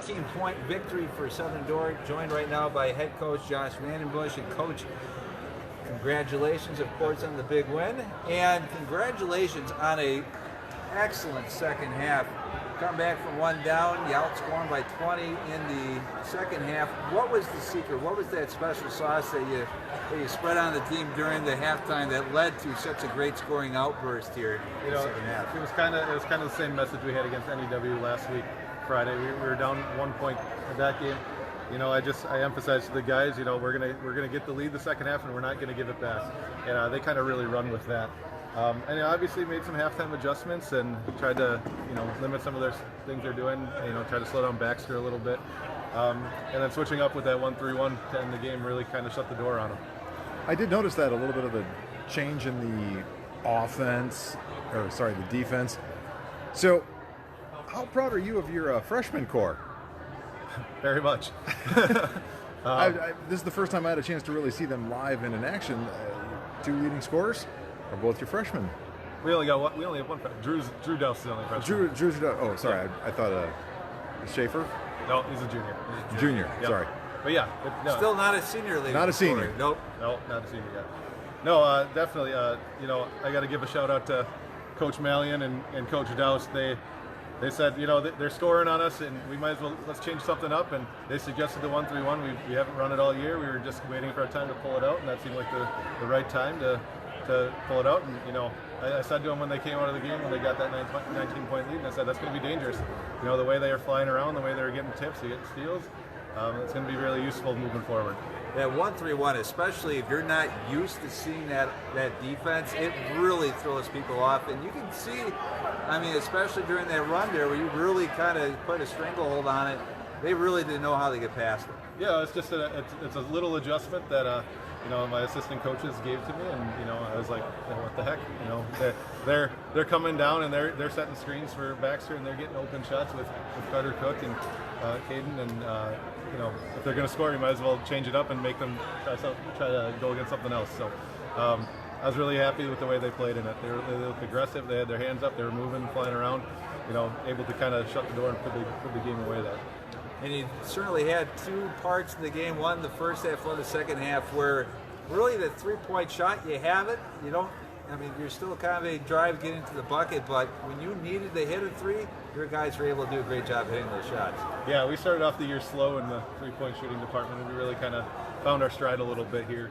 18-point victory for Southern Door, joined right now by head coach Josh Vandenbush. And coach, congratulations, of course, on the big win, and congratulations on a excellent second half. Come back from one down, you outscored by 20 in the second half. What was the secret? What was that special sauce that you spread on the team during the halftime that led to such a great scoring outburst here in the second half? It was kind of the same message we had against NEW last week, Friday. We were down 1 point in that game. I emphasized to the guys, we're gonna get the lead the second half, and we're not gonna give it back. And they kind of really run with that. And obviously made some halftime adjustments and tried to, limit some of their things they're doing. Try to slow down Baxter a little bit. And then switching up with that 1-3-1 to end the game really kind of shut the door on them. I did notice that a little bit of a change in the the defense. So, how proud are you of your freshman core? Very much. This is the first time I had a chance to really see them live and in action. Two leading scorers are both your freshmen. We only have one. Drew Dowse is the only freshman. Drew's Oh, sorry. I thought Schaefer. No, he's a junior. Junior. Yep. Sorry. But yeah, still not a senior league. Not a senior. Nope. No, not a senior yet. No, definitely. I got to give a shout out to Coach Mallion and Coach Dowse. They said, they're scoring on us, and we might as well let's change something up. And they suggested the 1-3-1. We haven't run it all year. We were just waiting for our time to pull it out, and that seemed like the right time to pull it out. And I said to them when they came out of the game, when they got that 19-point lead, and I said that's going to be dangerous. The way they are flying around, the way they're getting tips, they getting steals. It's going to be really useful moving forward. That 1-3-1, especially if you're not used to seeing that defense, it really throws people off. And you can see, especially during that run there where you really kind of put a stranglehold on it, they really didn't know how to get past it. Yeah, it's just it's a little adjustment that my assistant coaches gave to me, and I was like, what the heck? They're coming down and they're setting screens for Baxter, and they're getting open shots with Carter Cook and Caden, and if they're going to score, you might as well change it up and make them try to go against something else. So I was really happy with the way they played in it. They looked aggressive. They had their hands up. They were moving, flying around. Able to kind of shut the door and put the game away there. And you certainly had two parts in the game, one the first half, one the second half, where really the three-point shot, you have it. You're still kind of a drive getting to the bucket, but when you needed to hit a three, your guys were able to do a great job hitting those shots. Yeah, we started off the year slow in the three-point shooting department, and we really kind of found our stride a little bit here,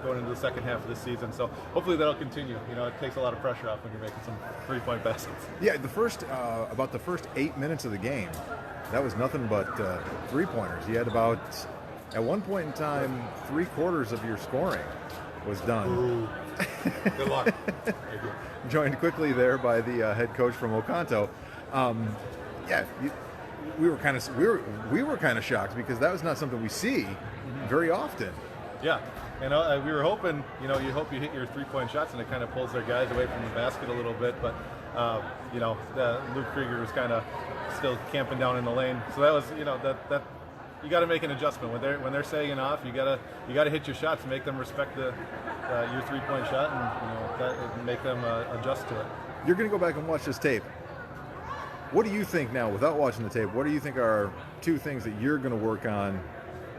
going into the second half of the season. So hopefully that'll continue. It takes a lot of pressure off when you're making some three-point baskets. Yeah, about the first 8 minutes of the game, that was nothing but three-pointers. You had about, at one point in time, 3/4 of your scoring was done. Ooh. Good luck. Joined quickly there by the head coach from Oconto. We were kind of shocked because that was not something we see very often. Yeah, and we were hoping, you hope you hit your three-point shots and it kind of pulls their guys away from the basket a little bit, but Luke Krieger was kind of still camping down in the lane, so that was, that you got to make an adjustment when they're saying off. You got to hit your shots and make them respect your three-point shot, and make them adjust to it. You're going to go back and watch this tape. What do you think now, without watching the tape? What do you think are two things that you're going to work on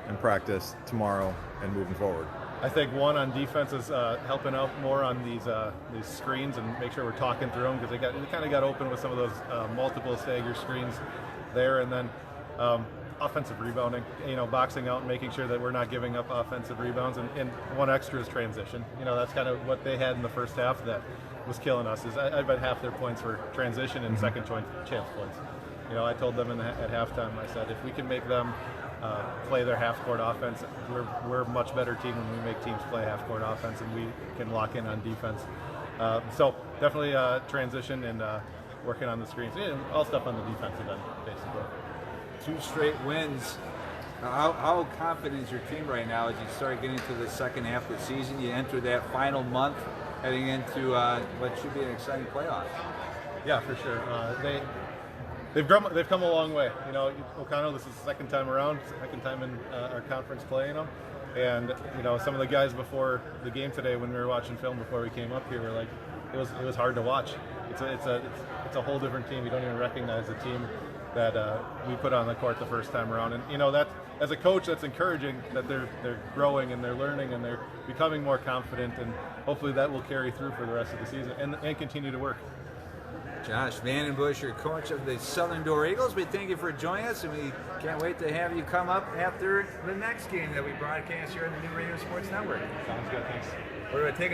and practice tomorrow and moving forward? I think one on defense is helping out more on these screens and make sure we're talking through them, because they kind of got open with some of those multiple stagger screens there, and then offensive rebounding, boxing out and making sure that we're not giving up offensive rebounds, and one extra is transition. That's kind of what they had in the first half that was killing us. Is I bet half their points were transition and second chance points. I told them at halftime, I said, if we can make them play their half-court offense, we're a much better team when we make teams play half-court offense and we can lock in on defense. So definitely transition and working on the screens, and all stuff on the defensive end, basically. 2 straight wins. How confident is your team right now as you start getting to the second half of the season? You enter that final month heading into what should be an exciting playoff. Yeah, for sure. They've come a long way. Oconto, this is the second time around, second time in our conference playing them. And some of the guys before the game today, when we were watching film before we came up here, were like, it was hard to watch. It's a whole different team. You don't even recognize the team that we put on the court the first time around. And you know, that as a coach, that's encouraging that they're growing and they're learning and they're becoming more confident, and hopefully that will carry through for the rest of the season and continue to work. Josh Vandenbush, your coach of the Southern Door Eagles, we thank you for joining us, and we can't wait to have you come up after the next game that we broadcast here on the New Radio Sports Network. Sounds good, thanks. We're going to take